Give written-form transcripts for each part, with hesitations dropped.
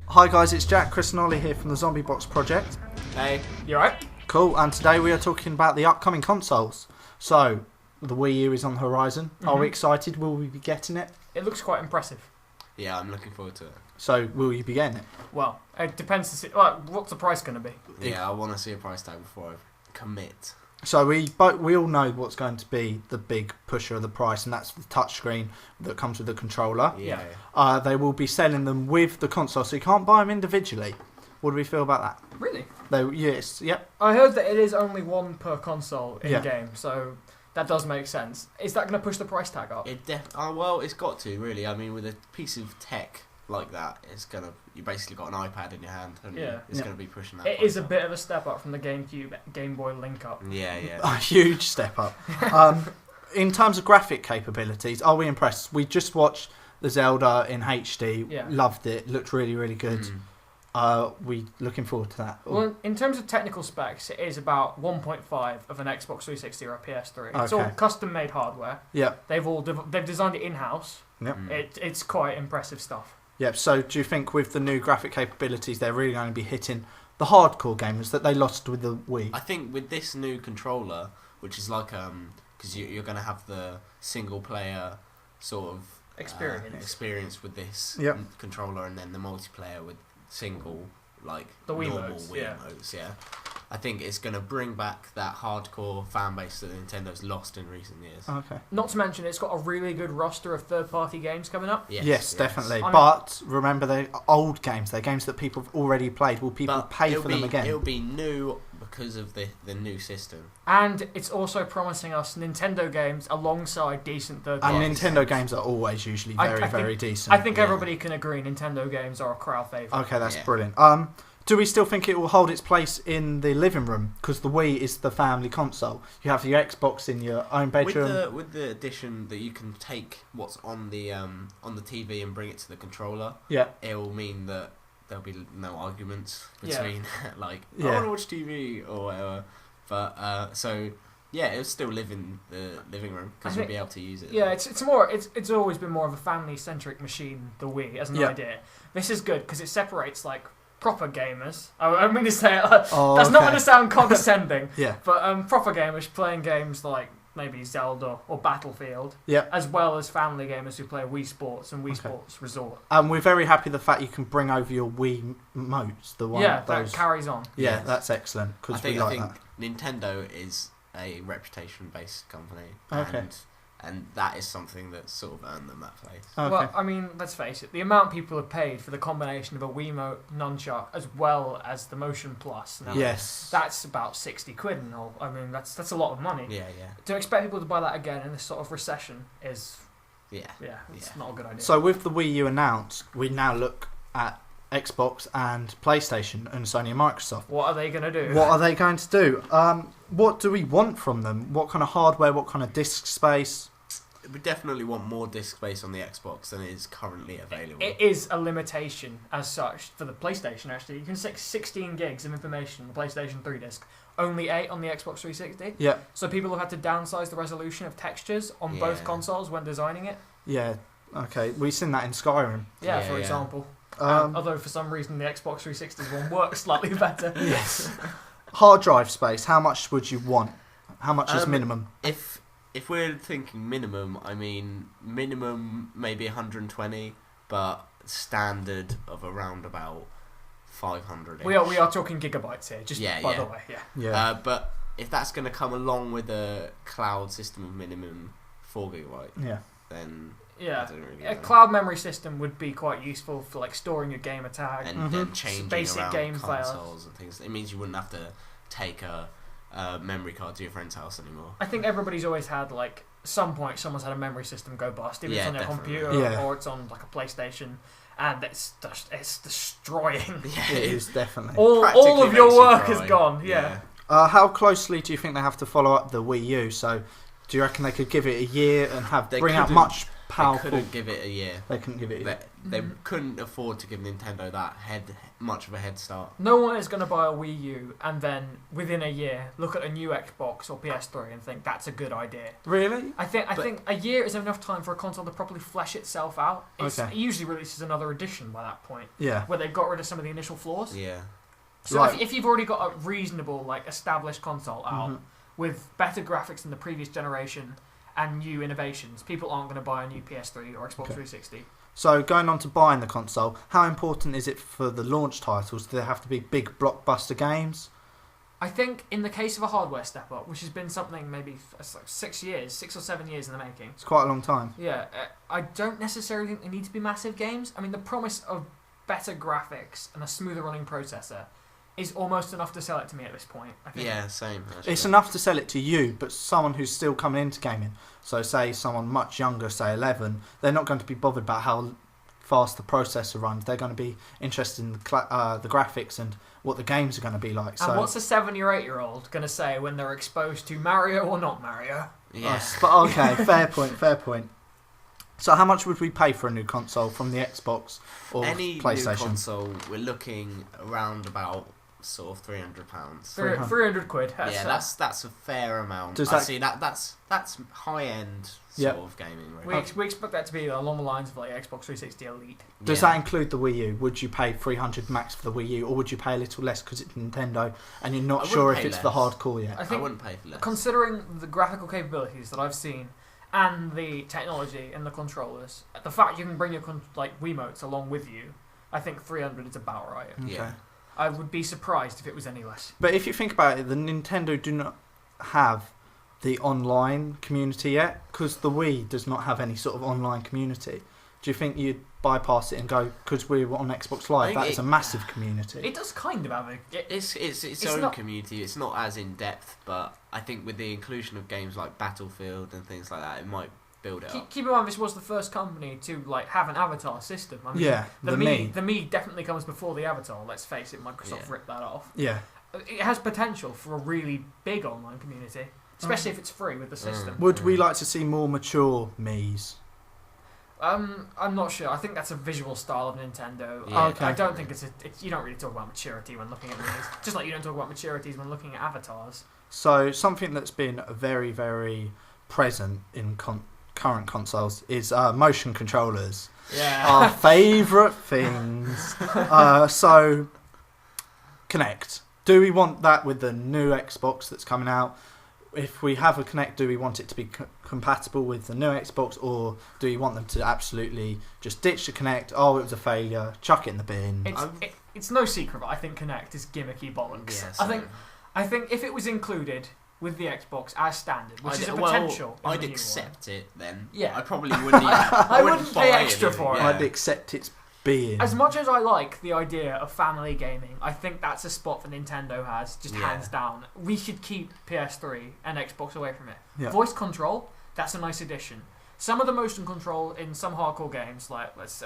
Hi guys, it's Jack, Chris and Ollie here from the Zombie Box Project. Hey, you alright? Cool, and today we are talking about the upcoming consoles. So, the Wii U is on the horizon. Are we excited? Will we be getting it? It looks quite impressive. Yeah, I'm looking forward to it. So, will you be getting it? Well, it depends to see. What's the price going to be? Yeah, I want to see a price tag before I commit. So we all know what's going to be the big pusher of the price, and that's the touchscreen that comes with the controller. Yeah. They will be selling them with the console, so you can't buy them individually. What do we feel about that? Really? Yes, yep. I heard that it is only one per console in game, so that does make sense. Is that going to push the price tag up? Well, it's got to, really. I mean, with a piece of tech like that, you basically got an iPad in your hand, and it's going to be pushing that. It is a bit of a step up from the GameCube, Game Boy link up. Yeah. A huge step up. In terms of graphic capabilities, are we impressed? We just watched the Zelda in HD, loved it, looked really, really good. We looking forward to that. Well, in terms of technical specs, it is about 1.5 of an Xbox 360 or a PS3. It's all custom-made hardware. Yeah, they've designed it in-house. Yep. It's quite impressive stuff. Yep. So, do you think with the new graphic capabilities, they're really going to be hitting the hardcore gamers that they lost with the Wii? I think with this new controller, which is like because you're going to have the single-player sort of experience with this controller, and then the multiplayer with single, like the Wii normal modes, Wii modes. I think it's going to bring back that hardcore fan base that Nintendo's lost in recent years. Okay. Not to mention, it's got a really good roster of third-party games coming up. Yes, definitely. But remember, they're old games. They're games that people have already played. Will people pay for them again? It'll be new because of the new system. And it's also promising us Nintendo games alongside decent third-party games. And Nintendo games are always usually very decent. I think everybody can agree Nintendo games are a crowd favourite. Okay, that's brilliant. Do we still think it will hold its place in the living room? Because the Wii is the family console. You have your Xbox in your own bedroom. With the addition that you can take what's on the TV and bring it to the controller, it will mean that there'll be no arguments between I want to watch TV or whatever. But it'll still live in the living room because you'll be able to use it. Yeah, it's always been more of a family centric machine, the Wii, as an idea. This is good because it separates proper gamers. I mean to say that's not going to sound condescending. But proper gamers playing games like maybe Zelda or Battlefield, as well as family gamers who play Wii Sports and Wii Sports Resort. We're very happy the fact you can bring over your Wii modes. That carries on. Yeah, that's excellent. I think Nintendo is a reputation-based company. And that is something that's sort of earned them that place. Okay. Well, I mean, let's face it, the amount people have paid for the combination of a Wiimote nunchuck as well as the Motion Plus now, that's about 60 quid and all. I mean, that's a lot of money. Yeah. To expect people to buy that again in this sort of recession is it's not a good idea. So with the Wii U announced, we now look at Xbox and PlayStation and Sony and Microsoft. What are they going to do? What are they going to do? What do we want from them? What kind of hardware? What kind of disk space? We definitely want more disk space on the Xbox than is currently available. It is a limitation as such for the PlayStation, actually. You can stick 16 gigs of information on the PlayStation 3 disc, only 8 on the Xbox 360. Yeah. So people have had to downsize the resolution of textures on both consoles when designing it. Yeah, okay. We've seen that in Skyrim. For example. Although for some reason the Xbox 360's one works slightly better. Yes. Hard drive space, how much would you want? How much is minimum? If we're thinking minimum, I mean minimum maybe 120, but standard of around about 500. We are talking gigabytes here, just by the way. Yeah. But if that's going to come along with a cloud system of minimum 4 gigabyte, then I don't really know. A cloud memory system would be quite useful for storing your gamer tag and then changing basic around game consoles files and things. It means you wouldn't have to take a memory card to your friend's house anymore. I think everybody's always had some point someone's had a memory system go bust, either it's on their computer or it's on a PlayStation, and it's destroying. It is definitely. all of your work is gone. How closely do you think they have to follow up the Wii U? So, do you reckon they could give it a year and bring out much powerful. They couldn't give it a year. They couldn't give it a year. They couldn't afford to give Nintendo that much of a head start. No one is going to buy a Wii U and then within a year look at a new Xbox or PS3 and think that's a good idea. Really? I think a year is enough time for a console to properly flesh itself out. It usually releases another edition by that point. Yeah. Where they've got rid of some of the initial flaws. Yeah. So if you've already got a reasonable, established console out with better graphics than the previous generation and new innovations, people aren't going to buy a new PS3 or Xbox 360. So going on to buying the console, how important is it for the launch titles? Do they have to be big blockbuster games? I think in the case of a hardware step up, which has been something maybe 6 or 7 years in the making. It's quite a long time. Yeah, I don't necessarily think they need to be massive games. I mean, the promise of better graphics and a smoother running processor is almost enough to sell it to me at this point, I think. Yeah, same. Actually. It's enough to sell it to you, but someone who's still coming into gaming, so say someone much younger, say 11, they're not going to be bothered about how fast the processor runs. They're going to be interested in the graphics and what the games are going to be like. And what's a 7 or 8 year old going to say when they're exposed to Mario or not Mario? Yeah. Okay, fair point. So how much would we pay for a new console from the Xbox or Any PlayStation? New console, we're looking around about sort of £300. 300 quid. That's a fair amount. That's high end sort of gaming. Really. We expect that to be along the lines of Xbox 360 Elite. Does that include the Wii U? Would you pay 300 max for the Wii U, or would you pay a little less because it's Nintendo and you're not sure if it's for hardcore yet? I wouldn't pay for less. Considering the graphical capabilities that I've seen and the technology in the controllers, the fact you can bring your Wiimotes along with you, I think 300 is about right. Okay. Yeah. I would be surprised if it was any less. But if you think about it, the Nintendo do not have the online community yet, because the Wii does not have any sort of online community. Do you think you'd bypass it and go, because we're on Xbox Live, that is a massive community? It does kind of have its own community. It's not as in depth, but I think with the inclusion of games like Battlefield and things like that, it might build it up. Keep in mind, this was the first company to have an avatar system. I mean, the Mii definitely comes before the avatar. Let's face it, Microsoft ripped that off. Yeah, it has potential for a really big online community, especially if it's free with the system. Would we like to see more mature Miis? I'm not sure. I think that's a visual style of Nintendo. Yeah, okay. I don't think it's you don't really talk about maturity when looking at Mii's. Just like you don't talk about maturities when looking at avatars. So something that's been very, very present in current consoles is motion controllers. Yeah. Our favourite things. So, Kinect. Do we want that with the new Xbox that's coming out? If we have a Kinect, do we want it to be compatible with the new Xbox, or do we want them to absolutely just ditch the Kinect? Oh, it was a failure. Chuck it in the bin. It's no secret, but I think Kinect is gimmicky bollocks. Yeah, I think if it was included with the Xbox as standard, which is a potential. I'd accept it then. Yeah. I probably wouldn't. I wouldn't pay extra for it. I'd accept its being. As much as I like the idea of family gaming, I think that's a spot that Nintendo has, just hands down. We should keep PS3 and Xbox away from it. Yeah. Voice control, that's a nice addition. Some of the motion control in some hardcore games,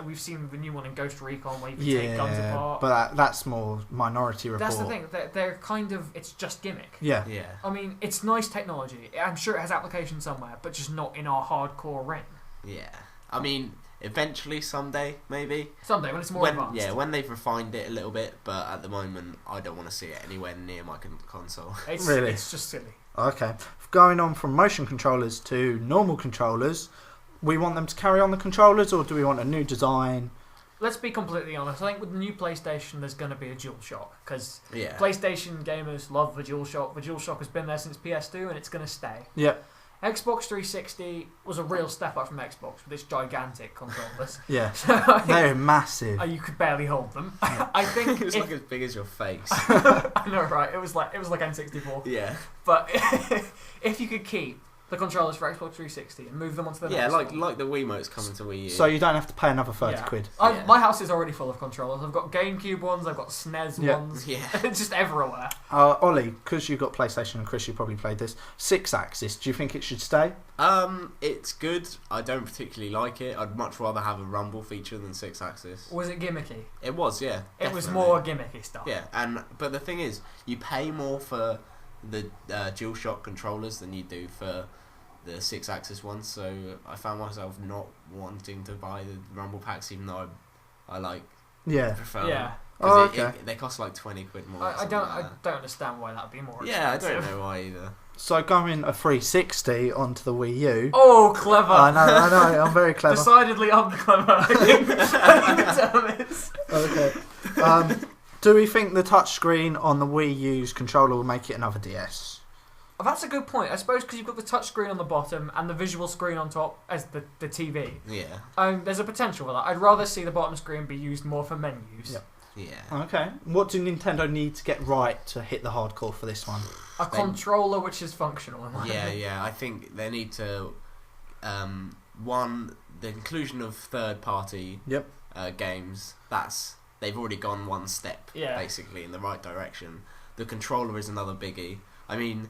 we've seen the new one in Ghost Recon where you can take guns apart. But that's more Minority Report. That's the thing. They're kind of, it's just gimmick. Yeah. I mean, it's nice technology. I'm sure it has application somewhere, but just not in our hardcore ring. Yeah. I mean, eventually, someday, maybe. Someday, when it's more advanced. Yeah, when they've refined it a little bit, but at the moment, I don't want to see it anywhere near my console. It's just silly. Okay. Going on from motion controllers to normal controllers, we want them to carry on the controllers, or do we want a new design? Let's be completely honest. I think with the new PlayStation, there's going to be a DualShock, because PlayStation gamers love the DualShock. The DualShock has been there since PS2, and it's going to stay. Yeah. Xbox 360 was a real step up from Xbox with its gigantic controllers. Yeah, they're massive. You could barely hold them. I think it was as big as your face. I know, right? It was like N64. Yeah. But if you could keep the controllers for Xbox 360 and move them onto the next one. like the Wiimotes coming to Wii U. So you don't have to pay another 30 quid. My house is already full of controllers. I've got GameCube ones, I've got SNES ones. Yeah. It's just everywhere. Ollie, because you've got PlayStation and Chris, you probably played this. 6-axis, do you think it should stay? It's good. I don't particularly like it. I'd much rather have a rumble feature than 6-axis. Was it gimmicky? It was, yeah. It was more gimmicky stuff. Yeah, but the thing is, you pay more for the DualShock controllers than you do for the 6-axis one, so I found myself not wanting to buy the rumble packs, even though I prefer them. They cost like 20 quid more. I don't understand why that'd be more expensive. Yeah, I don't know why either. So going a 360 onto the Wii U. Oh, clever! I know, I'm very clever. Decidedly unclever, I think the term is. Okay. Do we think the touchscreen on the Wii U's controller will make it another DS? Oh, that's a good point. I suppose because you've got the touchscreen on the bottom and the visual screen on top as the TV. Yeah. There's a potential for that. I'd rather see the bottom screen be used more for menus. Yep. Yeah. Okay. What do Nintendo need to get right to hit the hardcore for this one? A controller which is functional. Yeah. I think they need to, the inclusion of third-party games. They've already gone one step, basically, in the right direction. The controller is another biggie. I mean,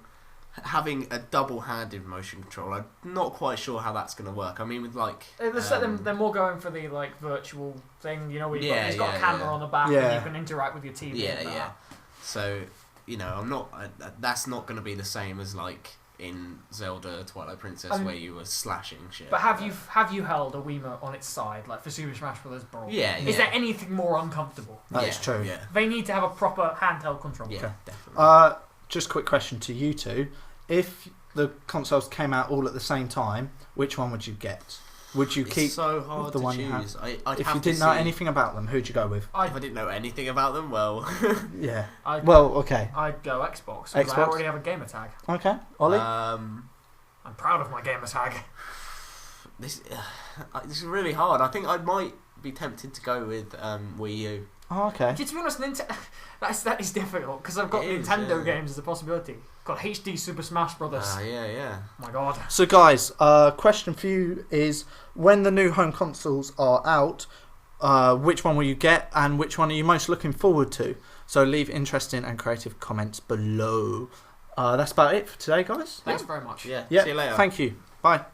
having a double-handed motion controller, I'm not quite sure how that's going to work. I mean, with they're more going for the virtual thing, where you've got a camera on the back and you can interact with your TV. Yeah. So, I'm not. That's not going to be the same as in Zelda Twilight Princess, where you were slashing shit. But have you held a Wiimote on its side, for Super Smash Bros. Brawl? Yeah. Is there anything more uncomfortable? That's true. Yeah. They need to have a proper handheld controller. Yeah, definitely. Just a quick question to you two. If the consoles came out all at the same time, which one would you get? Would you keep so hard the to one choose. you have? If you didn't know anything about them, who'd you go with? If I didn't know anything about them, well... yeah. Okay. I'd go Xbox, because I already have a gamer tag. Okay. Ollie? I'm proud of my gamer tag. This is really hard. I think I might be tempted to go with Wii U. Oh, okay. To be honest, that is difficult because I've got Nintendo games as a possibility. Got HD Super Smash Brothers. Yeah. Oh my god. So, guys, question for you is: when the new home consoles are out, which one will you get, and which one are you most looking forward to? So, leave interesting and creative comments below. That's about it for today, guys. Thanks very much. Yeah. See you later. Thank you. Bye.